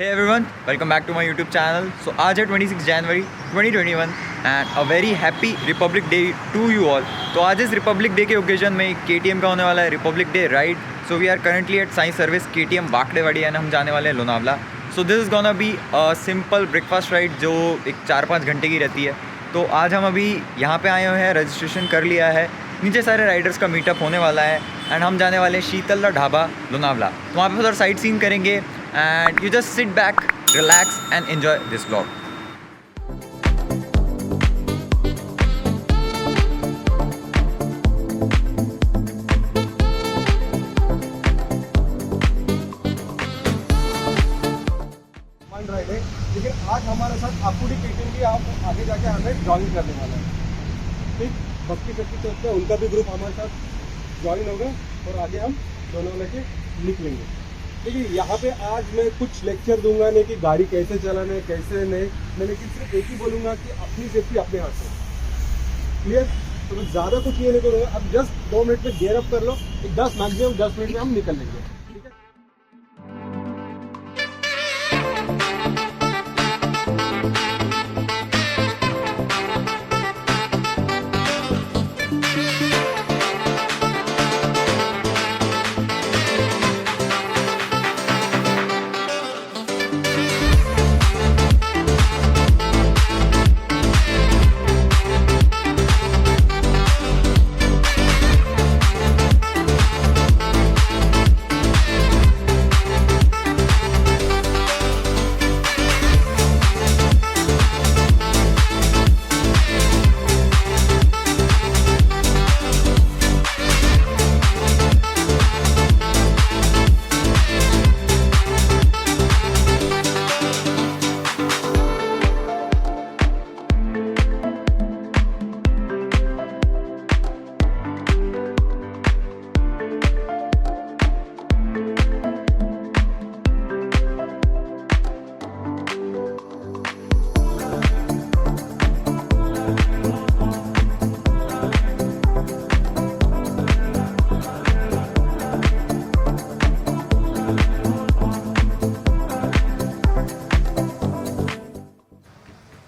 Hey everyone, welcome back to my YouTube channel. So आज है 26 जनवरी 2021 and a very happy Republic Day to you all. तो आज इस रिपब्लिक डे के ओकेजन में KTM का होने वाला है Republic Day ride. So we are currently at Sai service KTM Wakdewadi and हम जाने वाले हैं Lonavala. So this is gonna be a simple breakfast ride जो एक 4-5 घंटे की रहती है. तो आज हम अभी यहाँ पे आए हुए हैं, रजिस्ट्रेशन कर लिया है. नीचे सारे राइडर्स का मीटअप होने वाला है एंड हम जाने वाले हैं शीतल ढाबा लोनावला. तो वहाँ पे थोड़ा साइट सीन करेंगे and you just sit back, relax and enjoy this vlog. Ride है, लेकिन आज हमारे साथ आकुड़ी KTM भी आप आगे जाके हमें ज्वाइन करने वाला है. ठीक, भक्ति करती तरफ से उनका भी ग्रुप हमारे साथ ज्वाइन होगा और आगे हम दोनों लेके निकलेंगे. देखिए यहाँ पे आज मैं कुछ लेक्चर दूंगा नहीं कि गाड़ी कैसे चलाना है कैसे नहीं, मैं लेकिन सिर्फ एक ही बोलूँगा कि अपनी सेफ्टी अपने हाथ से. क्लियर? तो मैं ज़्यादा कुछ ये नहीं करूँगा. अब जस्ट 2 मिनट में गियर अप कर लो, एक 10 मैक्सिमम 10 मिनट में हम निकल लेंगे. ठीक है.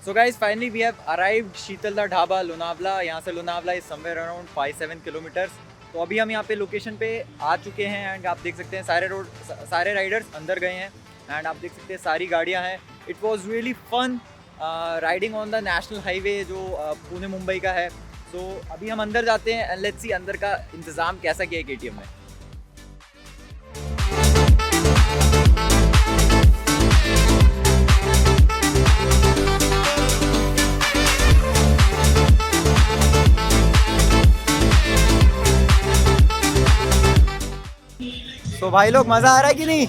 So guys, finally we have arrived शीतल ढाबा लोनावला. यहाँ से Lonavala is somewhere around 5-7 kilometres. तो अभी हम यहाँ पे लोकेशन पे आ चुके हैं एंड आप देख सकते हैं सारे राइडर्स अंदर गए हैं एंड आप देख सकते हैं सारी गाड़ियाँ हैं. It was really fun riding on the national highway जो पुणे मुंबई का है. सो अभी हम अंदर जाते हैं एंड लेट्स सी अंदर का इंतज़ाम कैसा किया है KTM ने. तो भाई लोग मजा आ रहा है कि नहीं?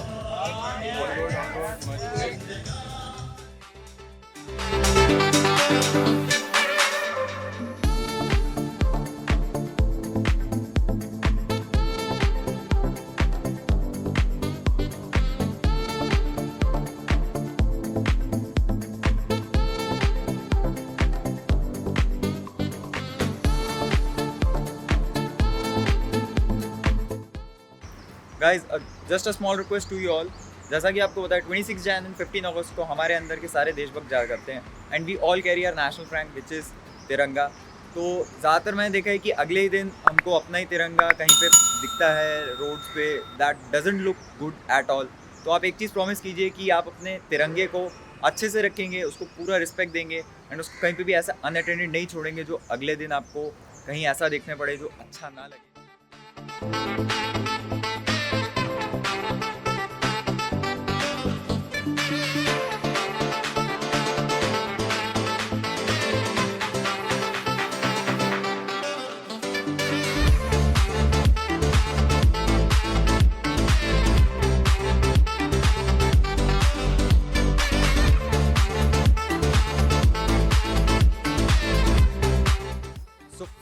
Guys just a small request to you all. जैसा कि आपको पता है 26 जन एंड 15 अगस्त को हमारे अंदर के सारे देशभक्त जाया करते हैं and we all carry our national flag which is tiranga. तो ज़्यादातर मैंने देखा है कि अगले ही दिन हमको अपना ही तिरंगा कहीं पे दिखता है रोड्स पे. That doesn't look good at all. तो आप एक चीज़ प्रॉमिस कीजिए कि आप अपने तिरंगे को अच्छे से रखेंगे, उसको पूरा रिस्पेक्ट देंगे एंड उसको कहीं पे भी ऐसा अनअटेंडेड नहीं छोड़ेंगे जो अगले दिन आपको कहीं ऐसा देखने पड़े जो अच्छा ना लगे.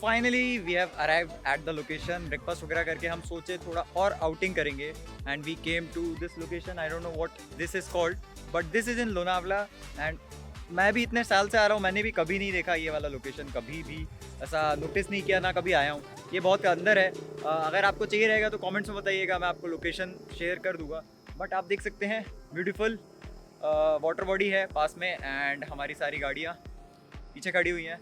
Finally we have arrived at the location. Breakfast वगैरह करके हम सोचे थोड़ा और आउटिंग करेंगे and we came to this location. I don't know what this is called but this is in Lonavala and मैं भी इतने साल से आ रहा हूँ, मैंने भी कभी नहीं देखा ये वाला लोकेशन, कभी भी ऐसा नोटिस नहीं किया, ना कभी आया हूँ. ये बहुत अंदर है. अगर आपको चाहिए रहेगा तो कमेंट्स में बताइएगा, मैं आपको लोकेशन शेयर कर दूँगा. बट आप देख सकते हैं ब्यूटीफुल वाटर बॉडी है पास में एंड हमारी सारी गाड़ियाँ पीछे खड़ी हुई हैं।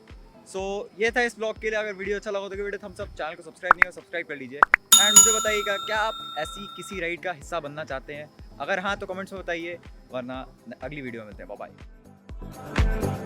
सो ये था इस ब्लॉग के लिए। अगर वीडियो अच्छा लगा तो वीडियो थम्स अप, चैनल को सब्सक्राइब नहीं हो सब्सक्राइब कर लीजिए एंड मुझे बताइएगा क्या आप ऐसी किसी राइड का हिस्सा बनना चाहते हैं। अगर हाँ तो कमेंट्स में बताइए, वरना अगली वीडियो में मिलते हैं। Bye bye.